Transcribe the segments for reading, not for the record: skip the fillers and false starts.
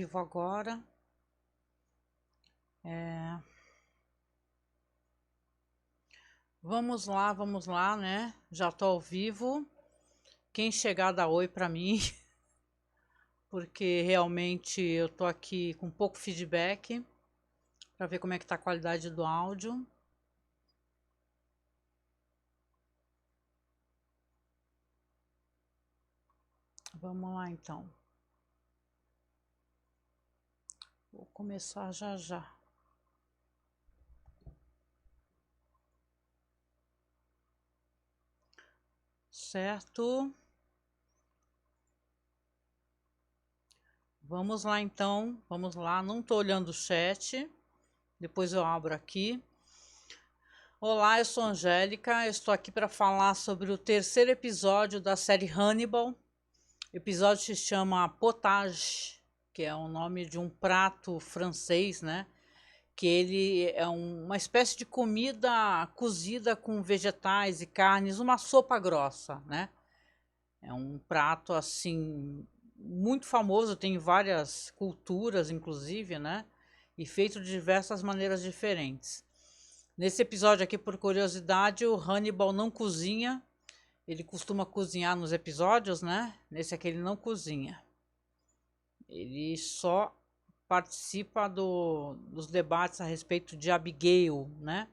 vivo agora. Vamos lá, né? Já tô ao vivo. Quem chegar dá oi pra mim, porque realmente eu tô aqui com pouco feedback para ver como é que tá a qualidade do áudio. Vamos lá então. Vou começar já já. Certo? Vamos lá então, vamos lá. Não tô olhando o chat, depois eu abro aqui. Olá, eu sou Angélica, estou aqui para falar sobre o terceiro episódio da série Hannibal. O episódio se chama Potage, que é o nome de um prato francês, né? Que ele é uma espécie de comida cozida com vegetais e carnes, uma sopa grossa, né? É um prato assim muito famoso, tem várias culturas, inclusive, né? E feito de diversas maneiras diferentes. Nesse episódio aqui, por curiosidade, o Hannibal não cozinha. Ele costuma cozinhar nos episódios, né? Nesse aqui ele não cozinha. Ele só participa dos debates a respeito de Abigail, né?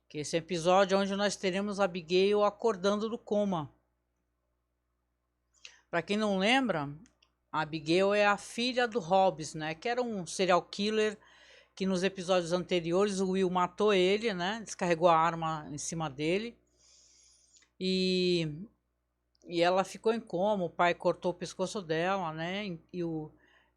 Que esse episódio é onde nós teremos Abigail acordando do coma. Para quem não lembra, a Abigail é a filha do Hobbs, né? Que era um serial killer que nos episódios anteriores o Will matou ele, né? Descarregou a arma em cima dele. E ela ficou em coma, o pai cortou o pescoço dela, né?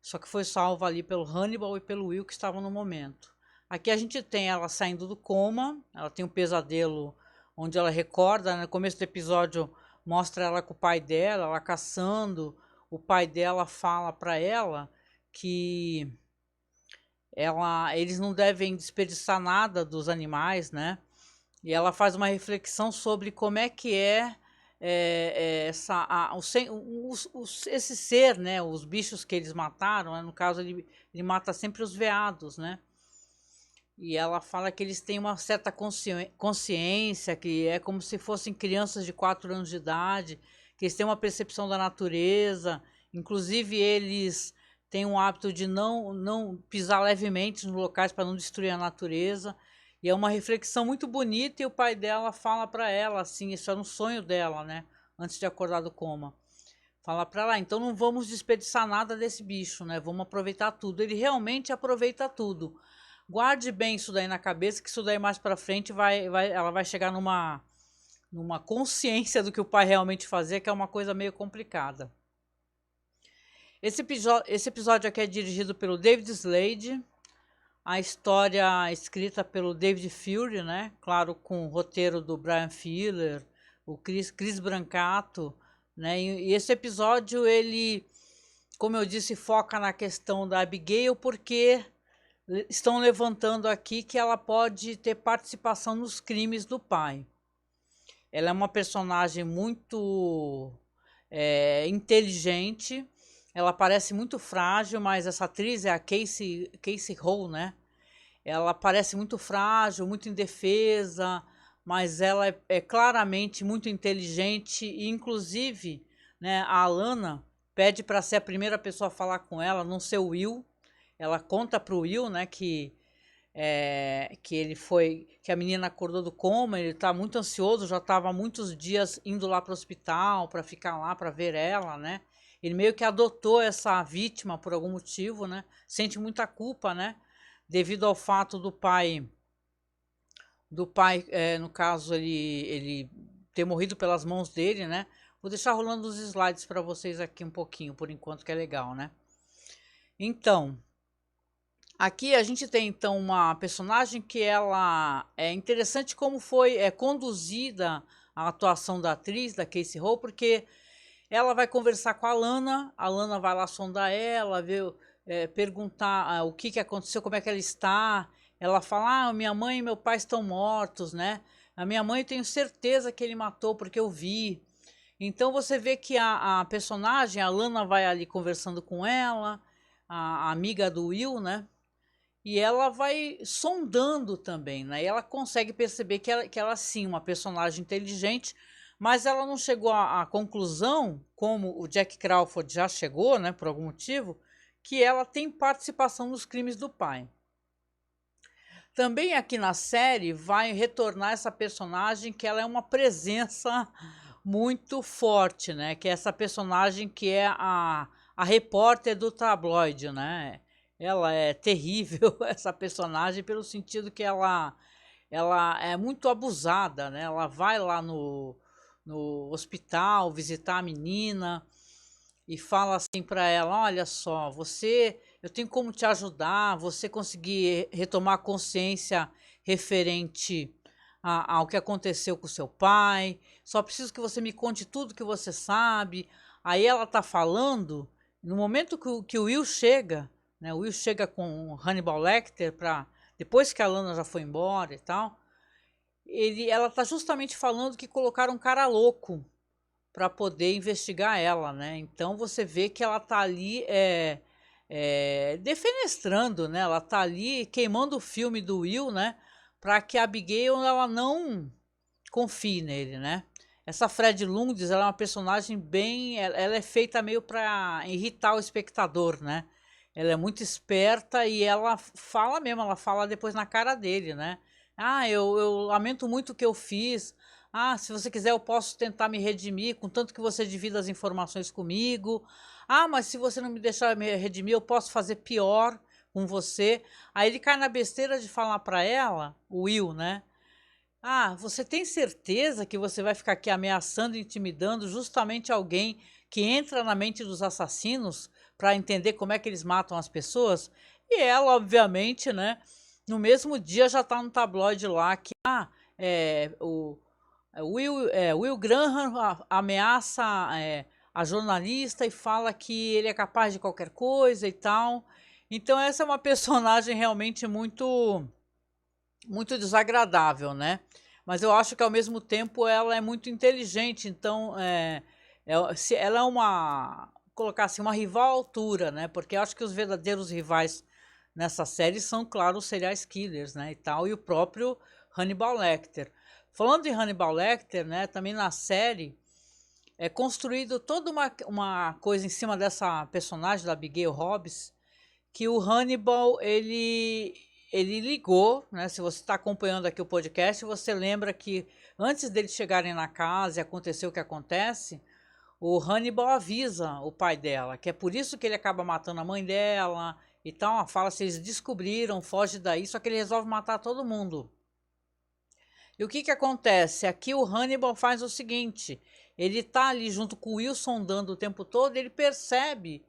Só que foi salva ali pelo Hannibal e pelo Will que estavam no momento. Aqui a gente tem ela saindo do coma, ela tem um pesadelo onde ela recorda, né? No começo do episódio mostra ela com o pai dela, ela caçando. O pai dela fala para ela que eles não devem desperdiçar nada dos animais, né? E ela faz uma reflexão sobre como é que esse ser, né? Os bichos que eles mataram, né? No caso ele mata sempre os veados, né? E ela fala que eles têm uma certa consciência, que é como se fossem crianças de 4 anos de idade, que eles têm uma percepção da natureza, inclusive eles têm um hábito de não pisar levemente nos locais para não destruir a natureza. E é uma reflexão muito bonita e o pai dela fala para ela, assim, isso era um sonho dela, né? Antes de acordar do coma. Fala para ela, então não vamos desperdiçar nada desse bicho, né? Vamos aproveitar tudo. Ele realmente aproveita tudo. Guarde bem isso daí na cabeça, que isso daí mais para frente ela vai chegar numa consciência do que o pai realmente fazia, que é uma coisa meio complicada. Esse episódio aqui é dirigido pelo David Slade, a história escrita pelo David Fury, né? Claro, com o roteiro do Brian Fuller, o Chris Brancato, né? E esse episódio, ele, como eu disse, foca na questão da Abigail, porque estão levantando aqui que ela pode ter participação nos crimes do pai. Ela é uma personagem muito inteligente, ela parece muito frágil, mas essa atriz é a Casey Ho, né? Ela parece muito frágil, muito indefesa, mas ela é claramente muito inteligente e, inclusive, né, a Alana pede para ser a primeira pessoa a falar com ela, não ser o Will. Ela conta para o Will, né, que que a menina acordou do coma, ele está muito ansioso, já estava há muitos dias indo lá para o hospital para ficar lá para ver ela, né? Ele meio que adotou essa vítima por algum motivo, né? Sente muita culpa, né? Devido ao fato do pai, no caso, ele ter morrido pelas mãos dele, né? Vou deixar rolando os slides para vocês aqui um pouquinho, por enquanto, que é legal, né? Então, aqui a gente tem então uma personagem que ela é interessante como foi conduzida a atuação da atriz, da Casey Ho, porque ela vai conversar com a Lana vai lá sondar ela, ver, perguntar o que aconteceu, como é que ela está. Ela fala, minha mãe e meu pai estão mortos, né? A minha mãe eu tenho certeza que ele matou porque eu vi. Então você vê que a personagem, a Lana vai ali conversando com ela, a amiga do Will, né? E ela vai sondando também, né? E ela consegue perceber que ela sim, uma personagem inteligente, mas ela não chegou à conclusão, como o Jack Crawford já chegou, né, por algum motivo, que ela tem participação nos crimes do pai. Também aqui na série vai retornar essa personagem que ela é uma presença muito forte, né? Que é essa personagem que é a repórter do tabloide, né? Ela é terrível, essa personagem, pelo sentido que ela é muito abusada, né? Ela vai lá no hospital visitar a menina e fala assim para ela: olha só, eu tenho como te ajudar, você conseguir retomar a consciência referente ao que aconteceu com seu pai. Só preciso que você me conte tudo que você sabe. Aí ela tá falando, no momento que o Will chega, né? O Will chega com o Hannibal Lecter para depois que a Lana já foi embora e tal. Ela tá justamente falando que colocaram um cara louco para poder investigar ela, né? Então você vê que ela tá ali defenestrando, né? Ela tá ali queimando o filme do Will, né? Para que a Abigail ela não confie nele, né? Essa Fred Lundes, ela é uma personagem bem, ela é feita meio para irritar o espectador, né? Ela é muito esperta e ela fala mesmo, ela fala depois na cara dele, né? Ah, eu lamento muito o que eu fiz. Ah, se você quiser eu posso tentar me redimir, contanto que você divida as informações comigo. Ah, mas se você não me deixar me redimir, eu posso fazer pior com você. Aí ele cai na besteira de falar para ela, o Will, né? Ah, você tem certeza que você vai ficar aqui ameaçando e intimidando justamente alguém que entra na mente dos assassinos para entender como é que eles matam as pessoas? E ela, obviamente, né, no mesmo dia já está no tabloide lá que Will Graham ameaça a jornalista e fala que ele é capaz de qualquer coisa e tal. Então essa é uma personagem realmente muito desagradável, né? Mas eu acho que ao mesmo tempo ela é muito inteligente, então se ela é colocar assim, uma rival à altura, né? Porque eu acho que os verdadeiros rivais nessa série são, claro, os serial killers, né? E tal, e o próprio Hannibal Lecter. Falando em Hannibal Lecter, né? Também na série é construído toda uma coisa em cima dessa personagem da Abigail Hobbs, que o Hannibal ele ligou, né? Se você está acompanhando aqui o podcast, você lembra que antes deles chegarem na casa e acontecer o que acontece, o Hannibal avisa o pai dela, que é por isso que ele acaba matando a mãe dela e tal. Fala se eles descobriram, foge daí, só que ele resolve matar todo mundo. E o que que acontece? Aqui o Hannibal faz o seguinte, ele tá ali junto com o Wilson dando o tempo todo, ele percebe,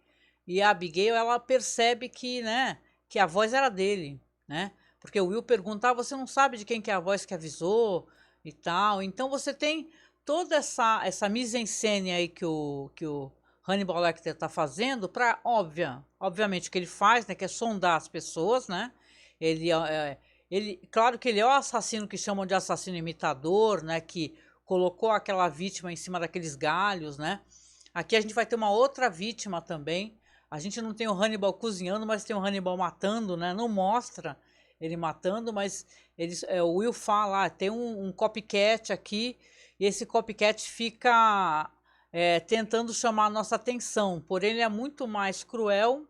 e a Abigail, ela percebe que, né, que a voz era dele, né? Porque o Will pergunta, você não sabe de quem que é a voz que avisou e tal. Então você tem toda essa mise-en-scène aí que o Hannibal Lecter tá fazendo para, obviamente o que ele faz, né, que é sondar as pessoas, né? Ele claro que ele é o assassino que chamam de assassino imitador, né? Que colocou aquela vítima em cima daqueles galhos, né? Aqui a gente vai ter uma outra vítima também. A gente não tem o Hannibal cozinhando, mas tem o Hannibal matando, né? Não mostra ele matando, mas o Will fala, tem um copycat aqui, e esse copycat fica tentando chamar a nossa atenção, porém ele é muito mais cruel,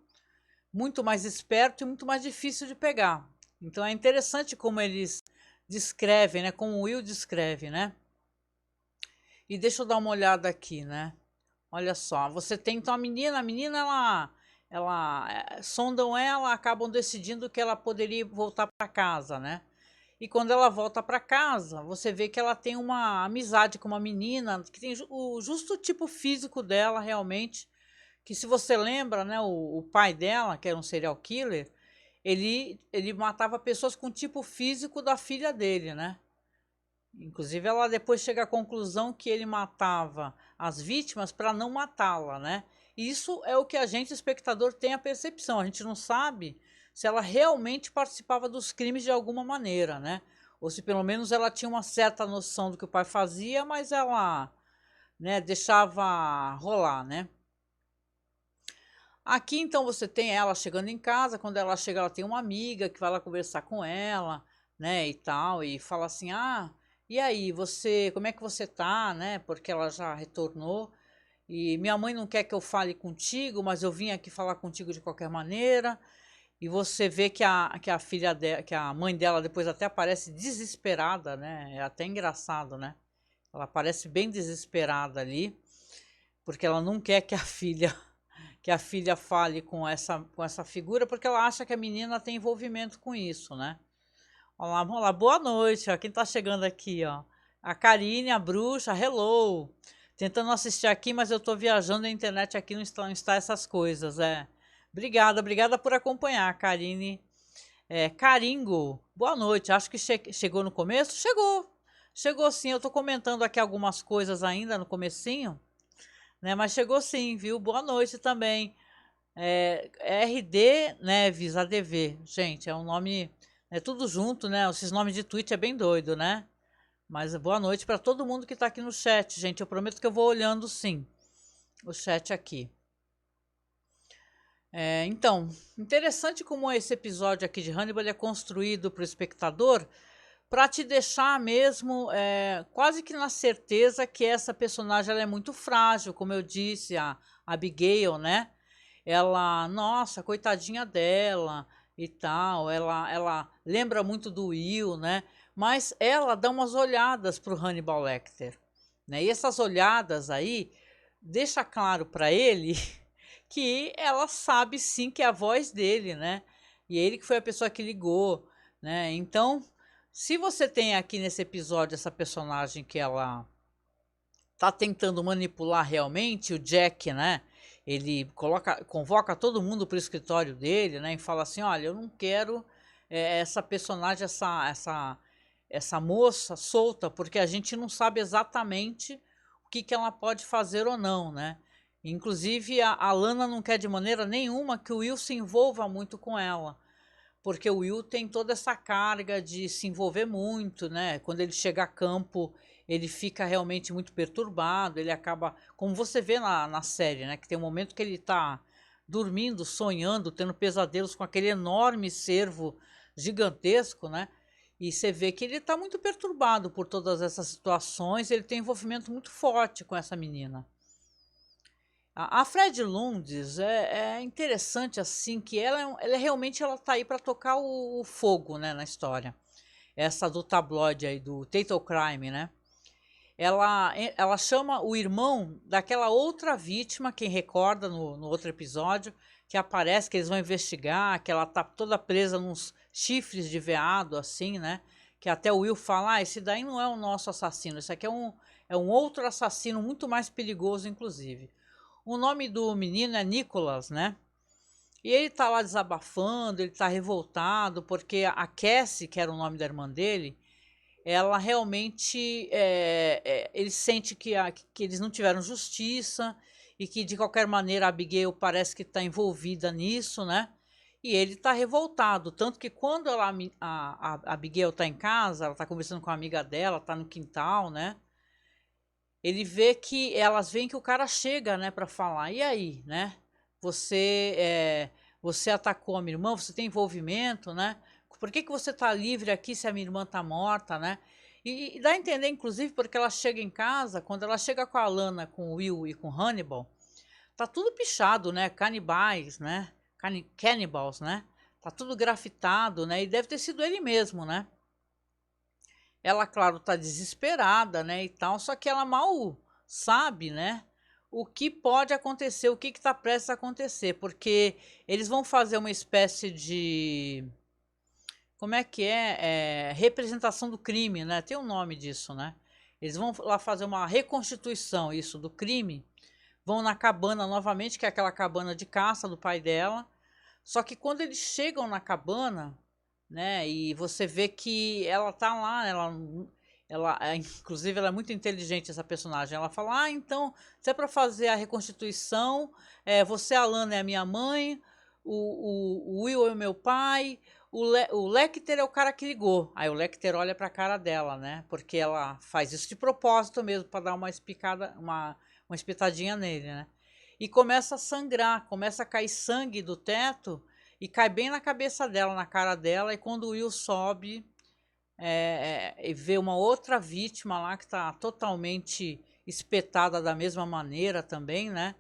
muito mais esperto e muito mais difícil de pegar. Então é interessante como eles descrevem, né? Como o Will descreve, né? E deixa eu dar uma olhada aqui, né? Olha só, você tem então a menina sondam ela, acabam decidindo que ela poderia voltar para casa, né? E quando ela volta para casa, você vê que ela tem uma amizade com uma menina que tem o justo tipo físico dela realmente, que se você lembra, né, o pai dela, que era um serial killer, ele matava pessoas com o tipo físico da filha dele, né? Inclusive, ela depois chega à conclusão que ele matava as vítimas para não matá-la, né? E isso é o que a gente, espectador, tem a percepção. A gente não sabe se ela realmente participava dos crimes de alguma maneira, né? Ou se pelo menos ela tinha uma certa noção do que o pai fazia, mas ela, né, deixava rolar, né? Aqui, então, você tem ela chegando em casa. Quando ela chega, ela tem uma amiga que vai lá conversar com ela, né, e tal, e fala assim, ah, e aí, como é que você tá, né, porque ela já retornou, e minha mãe não quer que eu fale contigo, mas eu vim aqui falar contigo de qualquer maneira. E você vê que a filha dela, que a mãe dela depois até aparece desesperada, né, é até engraçado, né, ela parece bem desesperada ali, porque ela não quer que a filha fale com essa figura, porque ela acha que a menina tem envolvimento com isso, né? Olá, vamos lá, boa noite, ó. Quem tá chegando aqui, ó? A Karine, a bruxa, hello. Tentando assistir aqui, mas eu tô viajando na internet aqui, não está essas coisas, é. Obrigada, obrigada por acompanhar, Karine. Caringo, boa noite. Acho que chegou no começo? Chegou. Chegou sim, eu tô comentando aqui algumas coisas ainda no comecinho, né? Mas chegou sim, viu? Boa noite também. RD Neves ADV. Gente, é um nome, é tudo junto, né? Esses nomes de tweet é bem doido, né? Mas boa noite para todo mundo que está aqui no chat, gente. Eu prometo que eu vou olhando sim o chat aqui. Então, interessante como esse episódio aqui de Hannibal é construído para o espectador para te deixar mesmo quase que na certeza que essa personagem ela é muito frágil, como eu disse, a Abigail, né? Ela, nossa, coitadinha dela e tal, ela lembra muito do Will, né? Mas ela dá umas olhadas para o Hannibal Lecter, né? E essas olhadas aí deixa claro para ele que ela sabe sim que é a voz dele, né? E ele que foi a pessoa que ligou, né? Então, se você tem aqui nesse episódio essa personagem que ela tá tentando manipular realmente, o Jack, né? Ele convoca todo mundo para o escritório dele, né? E fala assim, olha, eu não quero essa personagem, essa moça solta, porque a gente não sabe exatamente o que ela pode fazer ou não, né? Inclusive, a Lana não quer de maneira nenhuma que o Will se envolva muito com ela, porque o Will tem toda essa carga de se envolver muito, né? Quando ele chega a campo, ele fica realmente muito perturbado, ele acaba, como você vê na série, né? Que tem um momento que ele está dormindo, sonhando, tendo pesadelos com aquele enorme cervo gigantesco, né? E você vê que ele está muito perturbado por todas essas situações, ele tem um envolvimento muito forte com essa menina. A Fred Lundes é interessante assim que ela realmente ela tá aí para tocar o fogo, né, na história. Essa do tabloide aí do Fatal Crime, né? Ela chama o irmão daquela outra vítima, quem recorda no outro episódio, que aparece que eles vão investigar, que ela tá toda presa nos chifres de veado, assim, né? Que até o Will fala, ah, esse daí não é o nosso assassino, esse aqui é um outro assassino muito mais perigoso, inclusive. O nome do menino é Nicholas, né? E ele tá lá desabafando, ele tá revoltado, porque a Cassie, que era o nome da irmã dele, ela realmente, ele sente que eles não tiveram justiça e que de qualquer maneira a Abigail parece que está envolvida nisso, né? E ele está revoltado, tanto que quando a Abigail está em casa, ela está conversando com a amiga dela, está no quintal, né? Ele vê que elas veem que o cara chega, né, para falar. E aí, né? Você você atacou a minha irmã, você tem envolvimento, né? Por que você tá livre aqui se a minha irmã tá morta, né? E dá a entender, inclusive, porque ela chega em casa, quando ela chega com a Lana, com o Will e com o Hannibal, tá tudo pichado, né? Canibais, né? Cannibals, né? Tá tudo grafitado, né? E deve ter sido ele mesmo, né? Ela, claro, tá desesperada, né, e tal, só que ela mal sabe, né, o que pode acontecer, o que está prestes a acontecer, porque eles vão fazer uma espécie de, como é que representação do crime, né, tem um nome disso, né, eles vão lá fazer uma reconstituição, isso, do crime, vão na cabana novamente, que é aquela cabana de caça do pai dela, só que quando eles chegam na cabana, né? E você vê que ela tá lá, inclusive ela é muito inteligente essa personagem. Ela fala: "Ah, então, se é para fazer a reconstituição, você Alana é a minha mãe, o Will é o meu pai, o Lecter é o cara que ligou". Aí o Lecter olha para a cara dela, né? Porque ela faz isso de propósito mesmo para dar uma espicada, uma espetadinha nele, né? e começa a sangrar, começa a cair sangue do teto e cai bem na cabeça dela, na cara dela, e quando o Will sobe e vê uma outra vítima lá que está totalmente espetada da mesma maneira também, né?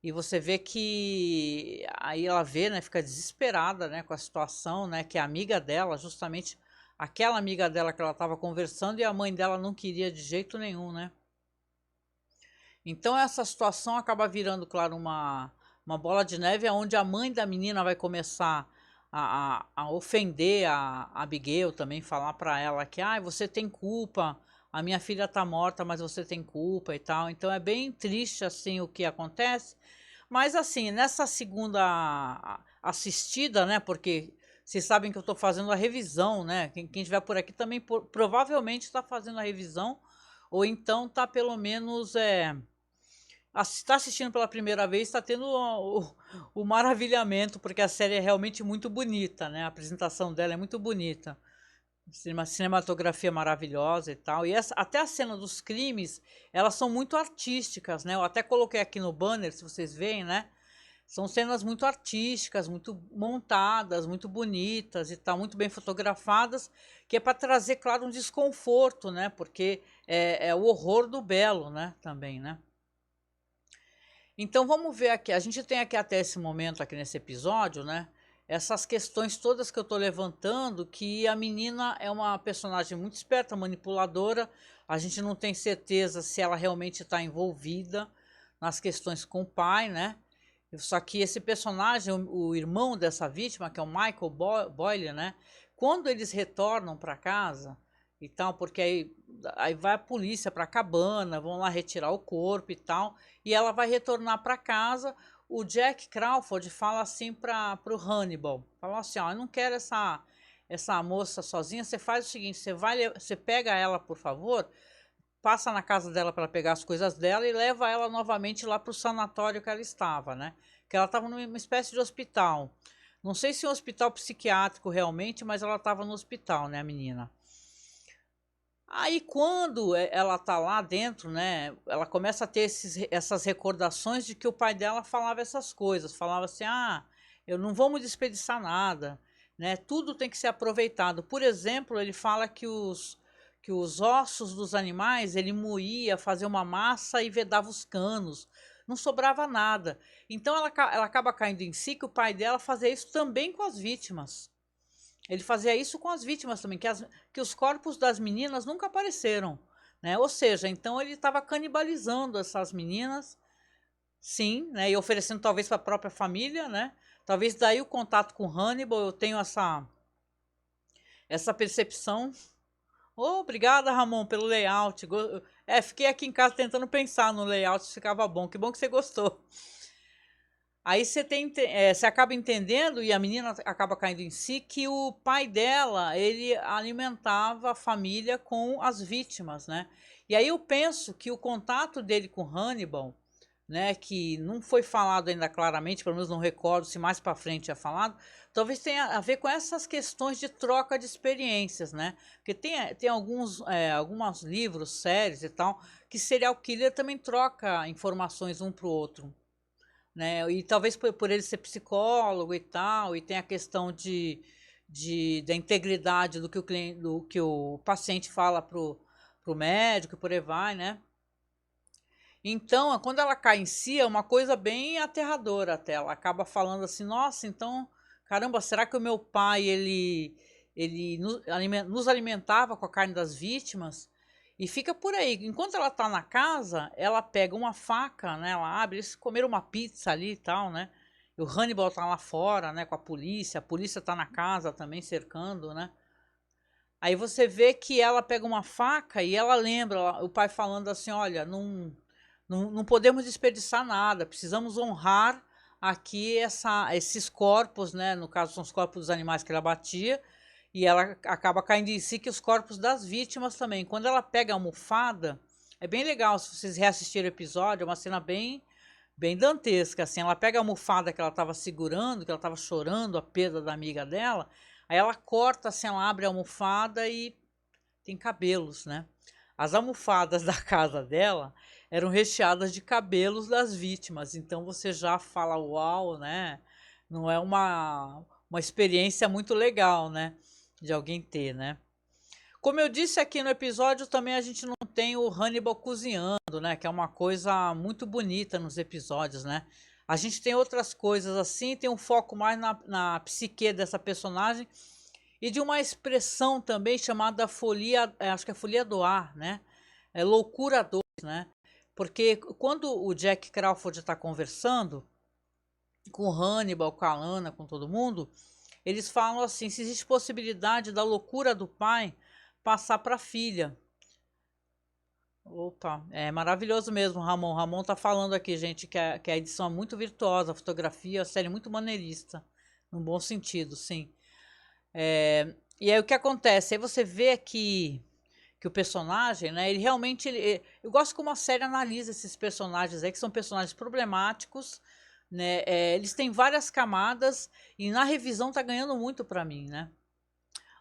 E você vê que aí ela vê, né, fica desesperada, né, com a situação, né, que a amiga dela, justamente aquela amiga dela que ela estava conversando e a mãe dela não queria de jeito nenhum, né? Então essa situação acaba virando, claro, uma bola de neve, onde a mãe da menina vai começar a ofender a Abigail também, falar para ela que você tem culpa, a minha filha tá morta, mas você tem culpa e tal. Então é bem triste assim o que acontece. Mas assim, nessa segunda assistida, né, porque vocês sabem que eu estou fazendo a revisão, né? Quem estiver por aqui também provavelmente está fazendo a revisão, ou então está pelo menos está assistindo pela primeira vez, está tendo o maravilhamento, porque a série é realmente muito bonita, né? A apresentação dela é muito bonita. Cinematografia maravilhosa e tal. E até a cena dos crimes, elas são muito artísticas, né? Eu até coloquei aqui no banner, se vocês veem, né? São cenas muito artísticas, muito montadas, muito bonitas e tal, muito bem fotografadas, que é para trazer, claro, um desconforto, né? Porque é o horror do belo, né? Também, né? Então vamos ver aqui, a gente tem aqui até esse momento aqui nesse episódio, né? Essas questões todas que eu tô levantando, que a menina é uma personagem muito esperta, manipuladora, a gente não tem certeza se ela realmente está envolvida nas questões com o pai, né? Só que esse personagem, o irmão dessa vítima, que é o Michael Boyle, né? Quando eles retornam para casa e tal, porque aí vai a polícia para a cabana, vão lá retirar o corpo e tal, e ela vai retornar para casa. O Jack Crawford fala assim para o Hannibal, fala assim, ó, eu não quero essa moça sozinha, você faz o seguinte, você pega ela, por favor, passa na casa dela para pegar as coisas dela e leva ela novamente lá para o sanatório que ela estava, né? Que ela estava numa espécie de hospital. Não sei se é um hospital psiquiátrico realmente, mas ela estava no hospital, né, a menina. Aí quando ela tá lá dentro, né, ela começa a ter essas recordações de que o pai dela falava essas coisas, falava assim, eu não vou me desperdiçar nada, né, tudo tem que ser aproveitado. Por exemplo, ele fala que os ossos dos animais, ele moía, fazia uma massa e vedava os canos, não sobrava nada. Então ela acaba caindo em si que o pai dela fazia isso também com as vítimas. Ele fazia isso com as vítimas também, que os corpos das meninas nunca apareceram, né? Ou seja, então ele estava canibalizando essas meninas, sim, né? E oferecendo talvez para a própria família, né? Talvez daí o contato com Hannibal, eu tenho essa percepção. Oh, obrigada, Ramon, pelo layout. Fiquei aqui em casa tentando pensar no layout se ficava bom. Que bom que você gostou. Aí você acaba entendendo, e a menina acaba caindo em si, que o pai dela, ele alimentava a família com as vítimas, né? E aí eu penso que o contato dele com Hannibal, né, que não foi falado ainda claramente, pelo menos não recordo se mais para frente é falado, talvez tenha a ver com essas questões de troca de experiências, né? Porque tem alguns livros, séries e tal, que serial killer também troca informações um para o outro, né? E talvez por ele ser psicólogo e tal, e tem a questão da integridade do que o cliente, do que o paciente fala pro médico e por aí vai, né? Então, quando ela cai em si, é uma coisa bem aterradora até. Ela acaba falando assim, nossa, então, caramba, será que o meu pai, ele nos alimentava com a carne das vítimas? E fica por aí. Enquanto ela tá na casa, ela pega uma faca, né? Ela abre, eles comeram uma pizza ali e tal, né? E o Hannibal tá lá fora, né? Com a polícia tá na casa também cercando, né? Aí você vê que ela pega uma faca e ela lembra o pai falando assim, olha, não podemos desperdiçar nada, precisamos honrar aqui esses corpos, né? No caso, são os corpos dos animais que ela batia, e ela acaba caindo em si que os corpos das vítimas também. Quando ela pega a almofada, é bem legal, se vocês reassistirem o episódio, é uma cena bem dantesca, assim. Ela pega a almofada que ela estava segurando, que ela estava chorando a perda da amiga dela, aí ela corta, assim, ela abre a almofada e tem cabelos, né? As almofadas da casa dela eram recheadas de cabelos das vítimas. Então você já fala, uau, né? Não é uma experiência muito legal, né? De alguém ter, né? Como eu disse aqui no episódio, também a gente não tem o Hannibal cozinhando, né? Que é uma coisa muito bonita nos episódios, né? A gente tem outras coisas assim, tem um foco mais na psique dessa personagem e de uma expressão também chamada folia, acho que é folia do ar, né? É loucura 2, né? Porque quando o Jack Crawford está conversando com o Hannibal, com a Lana, com todo mundo, eles falam assim, se existe possibilidade da loucura do pai passar para a filha. Opa, é maravilhoso mesmo, Ramon. Ramon tá falando aqui, gente, que a edição é muito virtuosa, a fotografia, a série muito maneirista, num bom sentido, sim. E aí o que acontece? Aí você vê que o personagem, né, ele realmente, eu gosto como a série analisa esses personagens aí, que são personagens problemáticos, né, eles têm várias camadas e na revisão tá ganhando muito para mim, né.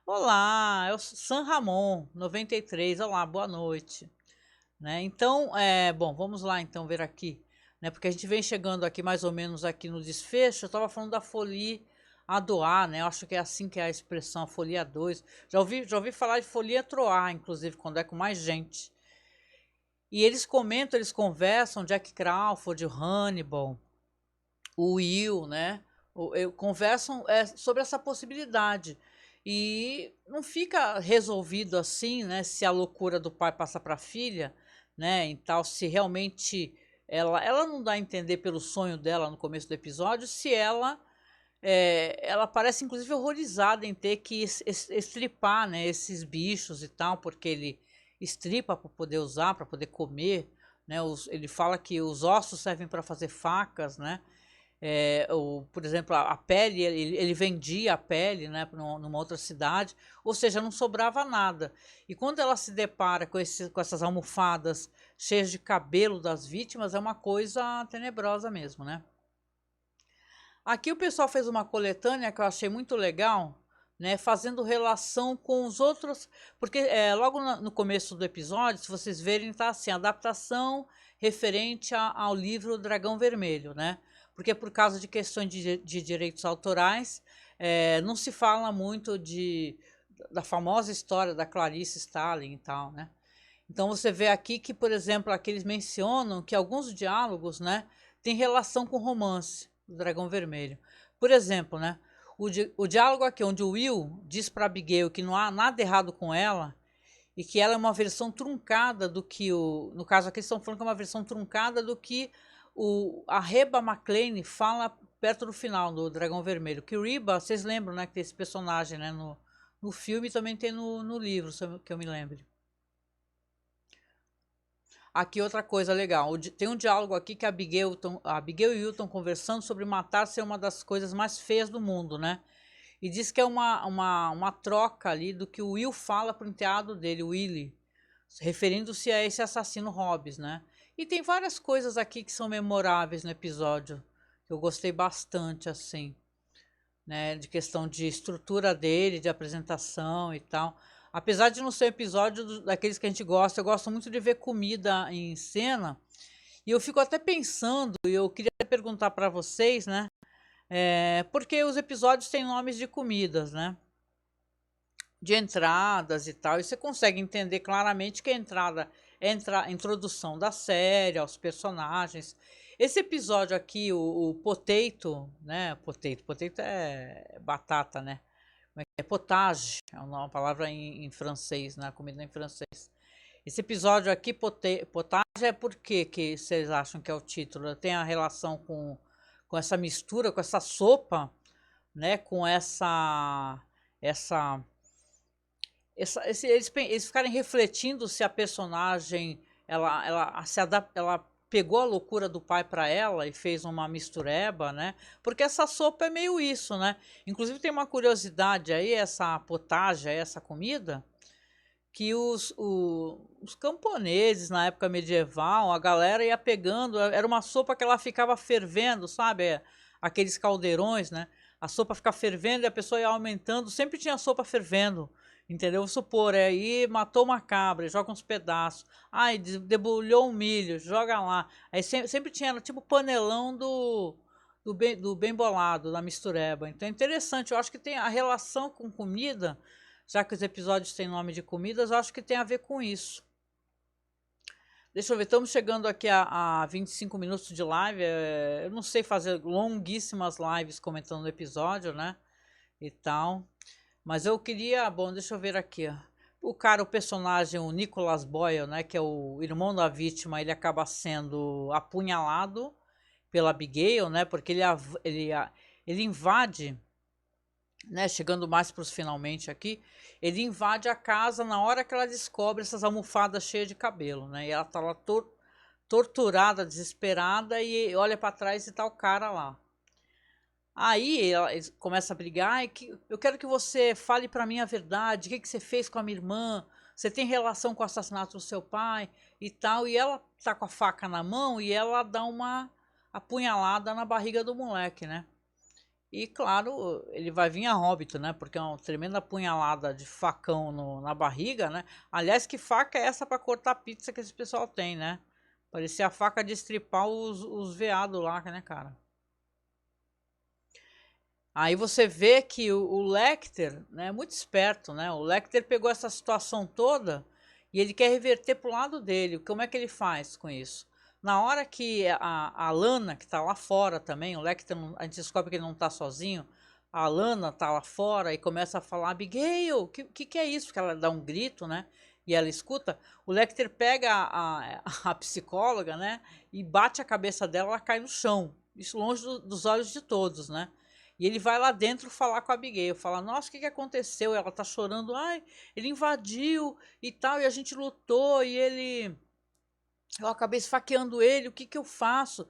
Olá, é o San Ramon, 93. Olá, boa noite. Né? Então, bom, vamos lá então ver aqui, né? Porque a gente vem chegando aqui mais ou menos aqui no desfecho. Eu estava falando da folia a doar, né? Eu acho que é assim que é a expressão, folia 2. Já ouvi falar de folia troar, inclusive, quando é com mais gente. E eles comentam, eles conversam, Jack Crawford, o Hannibal, o Will, né? Conversam sobre essa possibilidade. E não fica resolvido assim, né? Se a loucura do pai passa para a filha, né? E tal, se realmente ela não dá a entender pelo sonho dela no começo do episódio, se ela parece inclusive horrorizada em ter que estripar, né? Esses bichos e tal, porque ele estripa para poder usar, para poder comer, né? Ele fala que os ossos servem para fazer facas, né? Por exemplo, a pele, ele vendia a pele, né, numa outra cidade, ou seja, não sobrava nada. E quando ela se depara com essas almofadas cheias de cabelo das vítimas, é uma coisa tenebrosa mesmo, né? Aqui o pessoal fez uma coletânea que eu achei muito legal, né, fazendo relação com os outros, porque logo no começo do episódio, se vocês verem, tá assim, adaptação referente ao livro Dragão Vermelho, né? Porque por causa de questões de direitos autorais, não se fala muito da famosa história da Clarice Starling e tal, né? Então você vê aqui que, por exemplo, aqui eles mencionam que alguns diálogos, né, têm relação com romance do Dragão Vermelho. Por exemplo, né, o diálogo aqui onde o Will diz para Abigail que não há nada errado com ela e que ela é uma versão truncada do que no caso aqui eles estão falando que é uma versão truncada do que a Reba McClane fala perto do final do Dragão Vermelho. Que o Reba, vocês lembram, né, que tem esse personagem, né, no filme e também tem no livro, que eu me lembre. Aqui outra coisa legal, tem um diálogo aqui que a Abigail e o Will estão conversando sobre matar ser uma das coisas mais feias do mundo, né? E diz que é uma troca ali do que o Will fala pro enteado dele, o Willie, referindo-se a esse assassino Hobbs, né? E tem várias coisas aqui que são memoráveis no episódio, que eu gostei bastante, assim, né? De questão de estrutura dele, de apresentação e tal. Apesar de não ser um episódio daqueles que a gente gosta, eu gosto muito de ver comida em cena. E eu fico até pensando, e eu queria perguntar para vocês, né? Porque os episódios têm nomes de comidas, né? De entradas e tal. E você consegue entender claramente que a entrada é a introdução da série, aos personagens. Esse episódio aqui, o potato, né? Potato é batata, né? É potage, é uma palavra em francês, né? Comida em francês. Esse episódio aqui, potage, é por quê que vocês acham que é o título? Tem a relação com essa mistura, com essa sopa, né? Com eles ficarem refletindo se a personagem ela pegou a loucura do pai para ela e fez uma mistureba, né? Porque essa sopa é meio isso, né? Inclusive tem uma curiosidade aí, essa potaja, essa comida, que os camponeses na época medieval, a galera ia pegando, era uma sopa que ela ficava fervendo, sabe? Aqueles caldeirões, né? A sopa ficava fervendo e a pessoa ia aumentando, sempre tinha sopa fervendo. entendeu? Vou supor, aí matou uma cabra, joga uns pedaços. Ai, debulhou um milho, joga lá. Aí sempre tinha tipo panelão do bem bolado, da mistureba. Então é interessante, eu acho que tem a relação com comida, já que os episódios têm nome de comidas, eu acho que tem a ver com isso. Deixa eu ver, estamos chegando aqui a 25 minutos de live. Eu não sei fazer longuíssimas lives comentando o episódio, né? E tal. Mas eu queria. Bom, deixa eu ver aqui. O cara, o personagem, o Nicholas Boyle, né? Que é o irmão da vítima, ele acaba sendo apunhalado pela Abigail, né? Porque ele invade, né, chegando mais para os finalmente aqui, ele invade a casa na hora que ela descobre essas almofadas cheias de cabelo, né? E ela tá lá torturada, desesperada, e olha para trás e tá o cara lá. Aí ela começa a brigar, eu quero que você fale para mim a verdade, o que você fez com a minha irmã, você tem relação com o assassinato do seu pai e tal, e ela tá com a faca na mão e ela dá uma apunhalada na barriga do moleque, né? E claro, ele vai vir a óbito, né? Porque é uma tremenda punhalada de facão na barriga, né? Aliás, que faca é essa para cortar pizza que esse pessoal tem, né? Parecia a faca de estripar os veados lá, né, cara? Aí você vê que o Lecter, né, é muito esperto, né? O Lecter pegou essa situação toda e ele quer reverter pro lado dele. Como é que ele faz com isso? Na hora que a Lana, que tá lá fora também, o Lecter, a gente descobre que ele não tá sozinho, a Lana tá lá fora e começa a falar, Abigail, o que é isso? Porque ela dá um grito, né? E ela escuta. O Lecter pega a psicóloga, né? E bate a cabeça dela, ela cai no chão. Isso longe dos olhos de todos, né? E ele vai lá dentro falar com a Abigail, fala, nossa, o que aconteceu? Ela tá chorando, ai, ele invadiu e tal, e a gente lutou, e eu acabei esfaqueando ele, o que eu faço?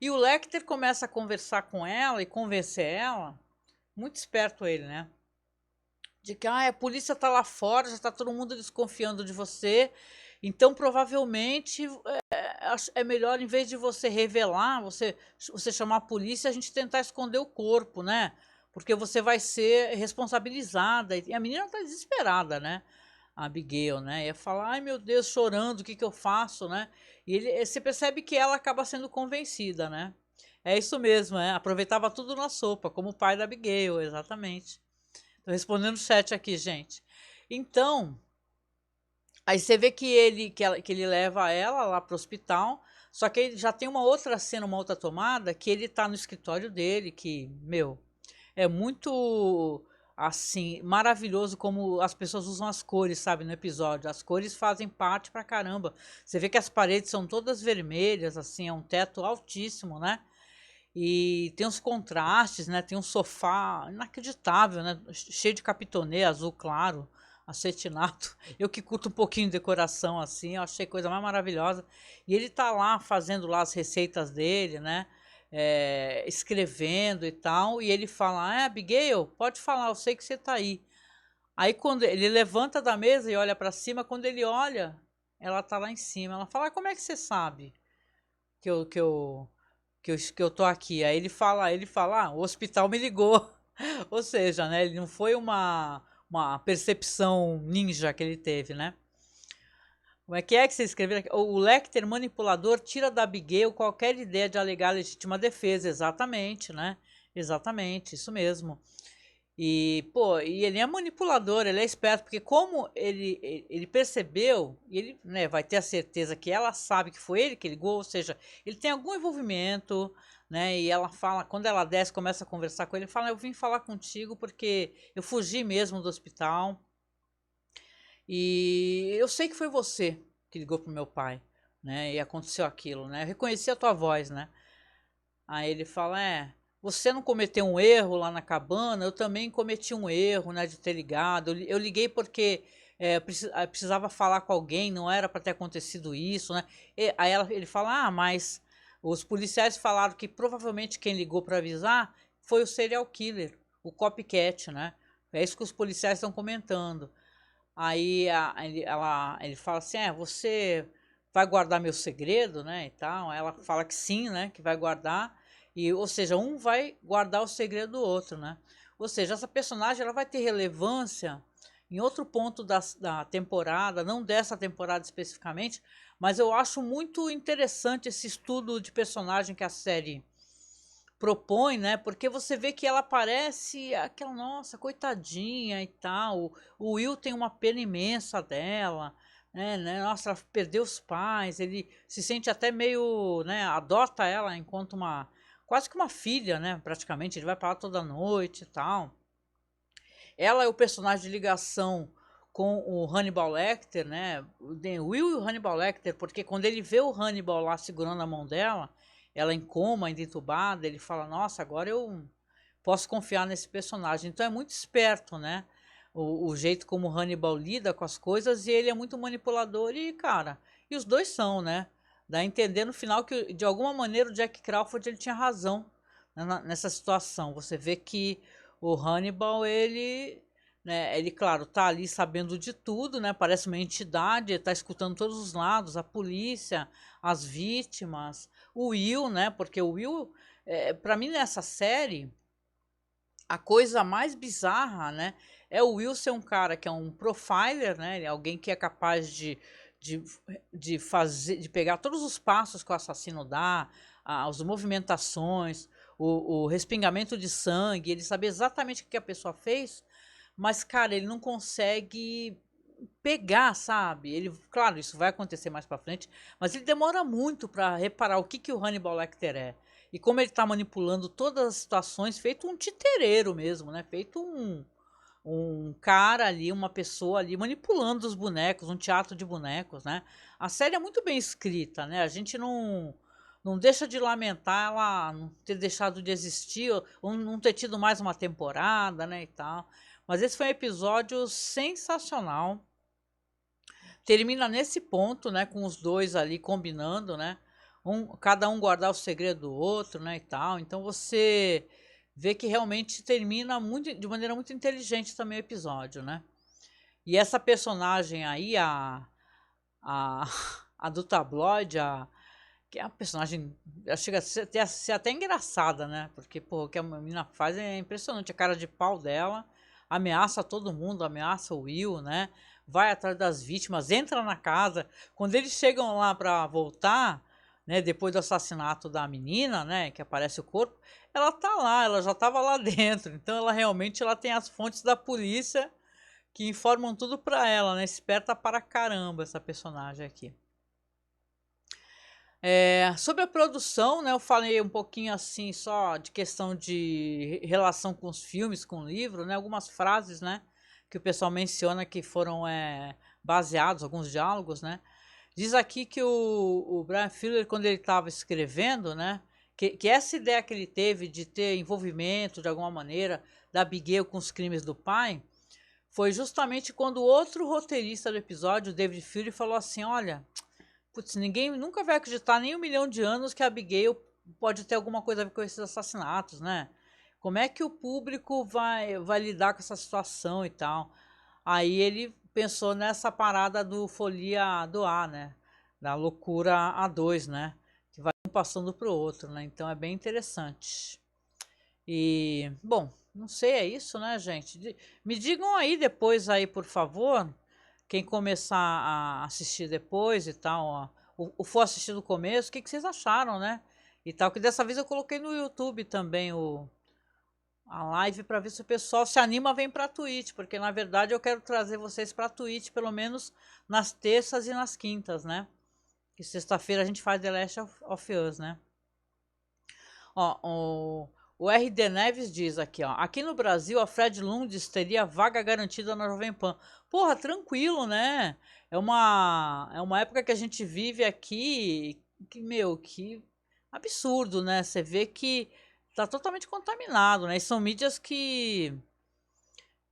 E o Lecter começa a conversar com ela e convencer ela, muito esperto ele, né? De que a polícia tá lá fora, já tá todo mundo desconfiando de você, então provavelmente é melhor, em vez de você revelar, você chamar a polícia, a gente tentar esconder o corpo, né? Porque você vai ser responsabilizada. E a menina tá desesperada, né? A Abigail, né? Ia falar, ai meu Deus, chorando, o que eu faço, né? E você percebe que ela acaba sendo convencida, né? É isso mesmo, né? Aproveitava tudo na sopa, como o pai da Abigail, exatamente. Tô respondendo o chat aqui, gente. Então, aí você vê que ele leva ela lá pro hospital, só que ele já tem uma outra cena, uma outra tomada, que ele tá no escritório dele, que, meu, é muito, assim, maravilhoso como as pessoas usam as cores, sabe, no episódio. As cores fazem parte pra caramba. Você vê que as paredes são todas vermelhas, assim, é um teto altíssimo, né? E tem uns contrastes, né? Tem um sofá inacreditável, né? Cheio de capitonê azul claro, acetinato. Eu que curto um pouquinho de decoração assim, eu achei coisa mais maravilhosa. E ele tá lá fazendo lá as receitas dele, né? Escrevendo e tal. E ele fala: Abigail, pode falar, eu sei que você tá aí. Aí quando ele levanta da mesa e olha para cima, quando ele olha, ela tá lá em cima. Ela fala: como é que você sabe que eu tô aqui? Aí ele fala, o hospital me ligou. Ou seja, né, ele não foi uma percepção ninja que ele teve, né? Como é que você escreveu aqui? O Lecter manipulador tira da Abigail qualquer ideia de alegar legítima defesa. Exatamente, né? Exatamente, isso mesmo. E, pô, e ele é manipulador, ele é esperto, porque como ele percebeu, e ele, né, vai ter a certeza que ela sabe que foi ele que ligou, ou seja, ele tem algum envolvimento, né, e ela fala, quando ela desce, começa a conversar com ele, fala, eu vim falar contigo porque eu fugi mesmo do hospital, e eu sei que foi você que ligou pro meu pai, né, e aconteceu aquilo, né, eu reconheci a tua voz, né. Aí ele fala, você não cometeu um erro lá na cabana, eu também cometi um erro, né, de ter ligado. Eu liguei porque precisava falar com alguém, não era para ter acontecido isso, né? Aí ele fala, mas os policiais falaram que provavelmente quem ligou para avisar foi o serial killer, o copycat, né? É isso que os policiais estão comentando. Aí ele fala assim, você vai guardar meu segredo, né, e tal. Aí ela fala que sim, né, que vai guardar. E, ou seja, um vai guardar o segredo do outro, né? Ou seja, essa personagem ela vai ter relevância em outro ponto da temporada, não dessa temporada especificamente, mas eu acho muito interessante esse estudo de personagem que a série propõe, né? Porque você vê que ela parece aquela, nossa, coitadinha e tal. O Will tem uma pena imensa dela, né? Nossa, ela perdeu os pais, ele se sente até meio, né? Adota ela enquanto uma, quase que uma filha, né? Praticamente, ele vai para lá toda noite e tal. Ela é o personagem de ligação com o Hannibal Lecter, né? O Will e o Hannibal Lecter, porque quando ele vê o Hannibal lá segurando a mão dela, ela em coma, ainda entubada, ele fala: Nossa, agora eu posso confiar nesse personagem. Então é muito esperto, né? O jeito como o Hannibal lida com as coisas, e ele é muito manipulador, e cara, e os dois são, né? Dá a entender no final que de alguma maneira o Jack Crawford ele tinha razão, né, nessa situação. Você vê que o Hannibal, ele, né, ele, claro, tá ali sabendo de tudo, né? Parece uma entidade, ele tá escutando todos os lados, a polícia, as vítimas, o Will, né? Porque o Will, para mim nessa série, a coisa mais bizarra, né, é o Will ser um cara que é um profiler, né? Ele é alguém que é capaz de, de fazer, de pegar todos os passos que o assassino dá, as movimentações, o respingamento de sangue, ele sabe exatamente o que a pessoa fez, mas, cara, ele não consegue pegar, sabe? Ele, claro, isso vai acontecer mais pra frente, mas ele demora muito para reparar o que o Hannibal Lecter é. E como ele tá manipulando todas as situações, feito um titereiro mesmo, né? Feito um cara ali, uma pessoa ali manipulando os bonecos, um teatro de bonecos, né? A série é muito bem escrita, né? A gente não deixa de lamentar ela não ter deixado de existir, ou não ter tido mais uma temporada, né, e tal. Mas esse foi um episódio sensacional. Termina nesse ponto, né, com os dois ali combinando, né? Cada um guardar o segredo do outro, né, e tal. Então você vê que realmente termina muito, de maneira muito inteligente também o episódio, né? E essa personagem aí, a, a do tabloide, que é a personagem, chega a ser até engraçada, né? Porque, pô, o que a menina faz é impressionante. A cara de pau dela, ameaça todo mundo, ameaça o Will, né? Vai atrás das vítimas, entra na casa. Quando eles chegam lá para voltar, né? Depois do assassinato da menina, né? Que aparece o corpo, ela tá lá, ela já tava lá dentro. Então ela realmente ela tem as fontes da polícia que informam tudo para ela, né? Esperta para caramba essa personagem aqui. Sobre a produção, né, eu falei um pouquinho assim só de questão de relação com os filmes, com o livro, né, algumas frases, né, que o pessoal menciona que foram baseados, alguns diálogos, né. Diz aqui que o Brian Fuller, quando ele estava escrevendo, né, que essa ideia que ele teve de ter envolvimento de alguma maneira da Abigail com os crimes do pai, foi justamente quando o outro roteirista do episódio, o David Fuller, falou assim: olha, putz, ninguém nunca vai acreditar nem 1 milhão de anos que a Abigail pode ter alguma coisa a ver com esses assassinatos, né? Como é que o público vai lidar com essa situação e tal? Aí ele pensou nessa parada do folia do A, né? Da loucura A2, né? Que vai um passando pro outro, né? Então é bem interessante. E, bom, não sei, é isso, né, gente? Me digam aí depois aí, por favor, quem começar a assistir depois e tal, ó, o for assistir do começo, o que vocês acharam, né? E tal, que dessa vez eu coloquei no YouTube também a live para ver se o pessoal se anima, vem para a Twitch, porque na verdade eu quero trazer vocês para a Twitch pelo menos nas terças e nas quintas, né? Que sexta-feira a gente faz The Last of Us, né? Ó, o RD Neves diz aqui, ó. Aqui no Brasil, a Fred Lundes teria vaga garantida na Jovem Pan. Porra, tranquilo, né? É uma época que a gente vive aqui que, meu, que absurdo, né? Você vê que tá totalmente contaminado, né? E são mídias que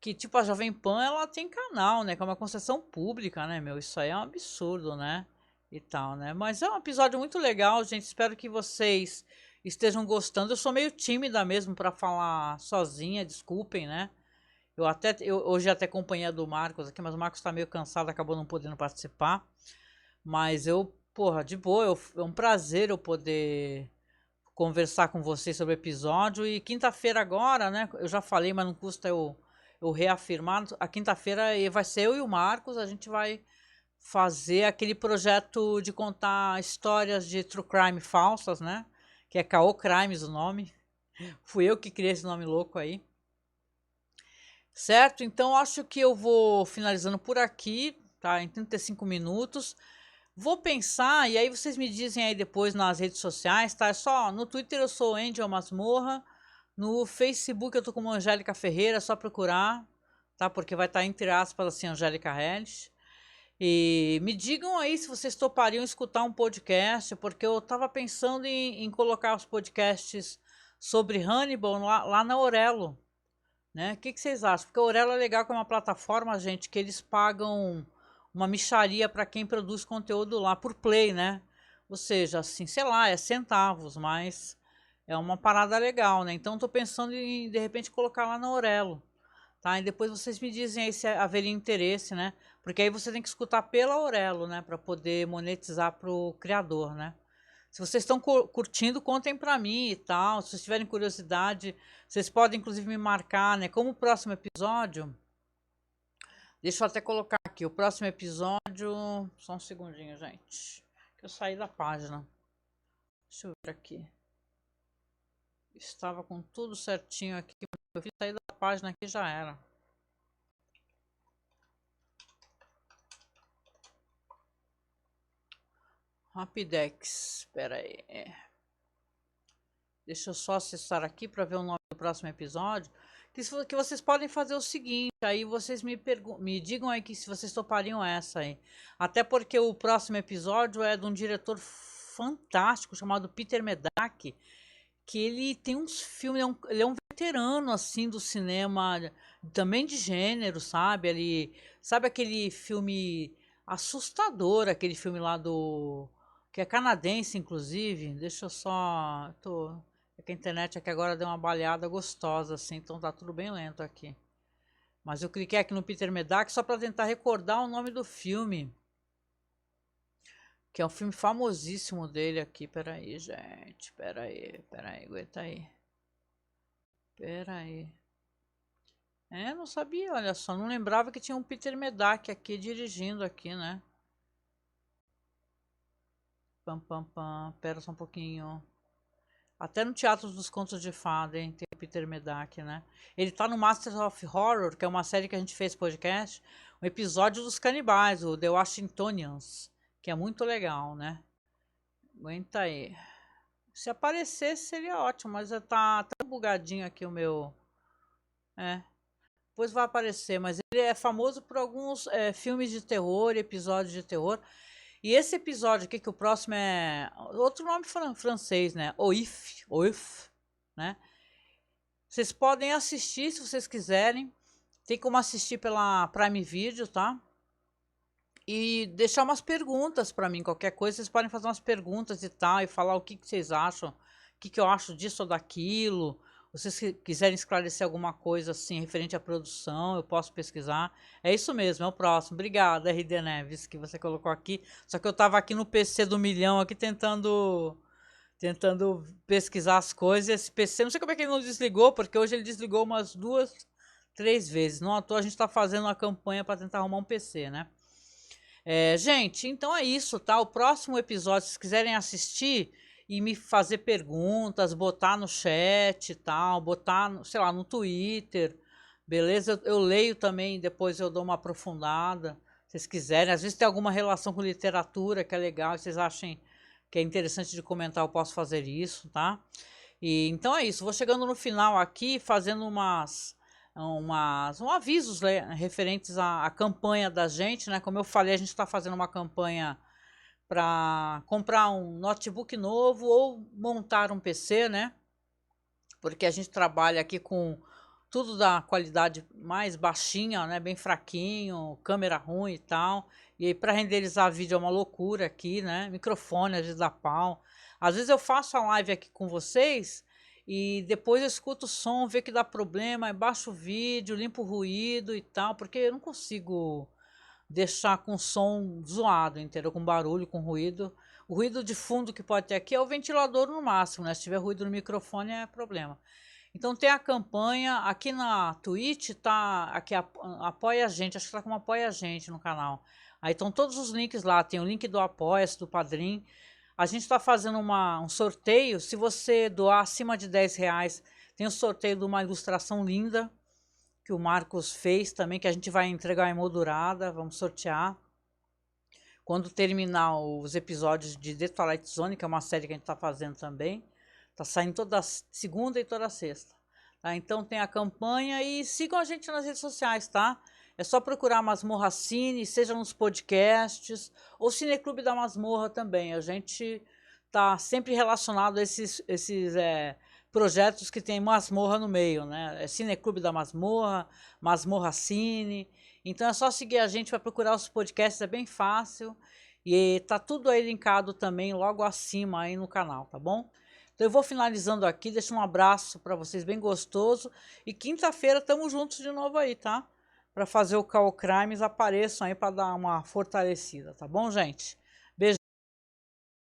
tipo, a Jovem Pan, ela tem canal, né? Que é uma concessão pública, né, meu? Isso aí é um absurdo, né? E tal, né? Mas é um episódio muito legal, gente. Espero que vocês estejam gostando. Eu sou meio tímida mesmo para falar sozinha, desculpem, né? Eu hoje até companhia do Marcos aqui, mas o Marcos tá meio cansado, acabou não podendo participar. Mas eu, porra, de boa, é um prazer eu poder conversar com vocês sobre o episódio. E quinta-feira agora, né? Eu já falei, mas não custa eu eu reafirmar, a quinta-feira vai ser eu e o Marcos, a gente vai fazer aquele projeto de contar histórias de true crime falsas, né? Que é Caô Crimes o nome. Fui eu que criei esse nome louco aí. Certo? Então acho que eu vou finalizando por aqui, tá? Em 35 minutos. Vou pensar, e aí vocês me dizem aí depois nas redes sociais, tá? É só, no Twitter eu sou Angel Masmorra, no Facebook eu tô como Angélica Ferreira, é só procurar, tá? Porque vai estar entre aspas assim, Angélica Hellis. E me digam aí se vocês topariam escutar um podcast, porque eu tava pensando em colocar os podcasts sobre Hannibal lá na Aurelo, né? O que vocês acham? Porque a Aurelo é legal, que é uma plataforma, gente, que eles pagam uma mixaria para quem produz conteúdo lá por play, né? Ou seja, assim, sei lá, é centavos, mas é uma parada legal, né? Então tô pensando em de repente colocar lá na Aurelo, tá? E depois vocês me dizem aí se haveria interesse, né? Porque aí você tem que escutar pela Aurelo, né, para poder monetizar pro criador, né? Se vocês estão curtindo, contem para mim e tal. Se vocês tiverem curiosidade, vocês podem inclusive me marcar, né? Como o próximo episódio, deixa eu até colocar aqui, o próximo episódio, só um segundinho, gente, que eu saí da página. Deixa eu ver aqui. Estava com tudo certinho aqui, eu fiz sair da página aqui, já era. Rapidex, espera aí. Deixa eu só acessar aqui para ver o nome do próximo episódio. Que vocês podem fazer o seguinte, aí vocês me digam aí que se vocês topariam essa aí. Até porque o próximo episódio é de um diretor fantástico chamado Peter Medak, que ele tem uns filmes, ele é um veterano assim do cinema, também de gênero, sabe? Ele, sabe aquele filme assustador, aquele filme lá do que é canadense, inclusive. Deixa eu só, é que a internet aqui agora deu uma baleada gostosa assim, então tá tudo bem lento aqui. Mas eu cliquei aqui no Peter Medak só para tentar recordar o nome do filme, que é um filme famosíssimo dele aqui. Peraí, gente, peraí, aguenta aí. Peraí. Não sabia, olha só, não lembrava que tinha um Peter Medak aqui dirigindo aqui, né? Pam, pam, pam, pera só um pouquinho. Até no Teatro dos Contos de Fada, hein, tem o Peter Medak, né? Ele tá no Masters of Horror, que é uma série que a gente fez podcast, um episódio dos canibais, o The Washingtonians, que é muito legal, né? Aguenta aí. Se aparecesse seria ótimo, mas tá tão bugadinho aqui o meu... Depois vai aparecer, mas ele é famoso por alguns filmes de terror, episódios de terror. E esse episódio aqui, que o próximo é outro nome francês, né? Oif, né? Vocês podem assistir se vocês quiserem. Tem como assistir pela Prime Video, tá? E deixar umas perguntas para mim, qualquer coisa, vocês podem fazer umas perguntas e tal, e falar o que vocês acham, o que eu acho disso ou daquilo. Vocês quiserem esclarecer alguma coisa assim referente à produção, eu posso pesquisar. É isso mesmo, é o próximo. Obrigada, RD Neves, que você colocou aqui. Só que eu tava aqui no PC do milhão aqui tentando pesquisar as coisas. Esse PC, não sei como é que ele não desligou, porque hoje ele desligou umas 2, 3 vezes. Não à toa a gente tá fazendo uma campanha para tentar arrumar um PC, né? Gente, então é isso, tá? O próximo episódio, se vocês quiserem assistir e me fazer perguntas, botar no chat e tal, botar, sei lá, no Twitter, beleza? Eu leio também, depois eu dou uma aprofundada, se vocês quiserem. Às vezes tem alguma relação com literatura que é legal, e vocês achem que é interessante de comentar, eu posso fazer isso, tá? E então é isso, vou chegando no final aqui, fazendo um avisos, né, referentes à campanha da gente, né? Como eu falei, a gente está fazendo uma campanha para comprar um notebook novo ou montar um PC, né? Porque a gente trabalha aqui com tudo da qualidade mais baixinha, né? Bem fraquinho, câmera ruim e tal. E aí para renderizar vídeo é uma loucura aqui, né? Microfone às vezes dá pau. Às vezes eu faço a live aqui com vocês e depois eu escuto o som, vê que dá problema, baixo o vídeo, limpo o ruído e tal, porque eu não consigo deixar com som zoado, entendeu? Com barulho, com ruído. O ruído de fundo que pode ter aqui é o ventilador no máximo, né? Se tiver ruído no microfone é problema. Então tem a campanha, aqui na Twitch tá, aqui apoia a gente, acho que tá como apoia a gente no canal. Aí estão todos os links lá, tem o link do Apoia-se, do Padrim. A gente está fazendo um sorteio, se você doar acima de R$10, tem o sorteio de uma ilustração linda, que o Marcos fez também, que a gente vai entregar emoldurada, vamos sortear. Quando terminar os episódios de The Twilight Zone, que é uma série que a gente está fazendo também, tá saindo toda segunda e toda sexta. Tá? Então tem a campanha e sigam a gente nas redes sociais, tá? É só procurar Masmorra Cine, seja nos podcasts, ou Cineclube da Masmorra também. A gente tá sempre relacionado a esses projetos que tem masmorra no meio, né? É Cineclube da Masmorra, Masmorra Cine. Então é só seguir a gente para procurar os podcasts, é bem fácil. E tá tudo aí linkado também logo acima aí no canal, tá bom? Então eu vou finalizando aqui, deixo um abraço para vocês bem gostoso. E quinta-feira estamos juntos de novo aí, tá? Para fazer o Call Crimes, apareçam aí para dar uma fortalecida, tá bom, gente?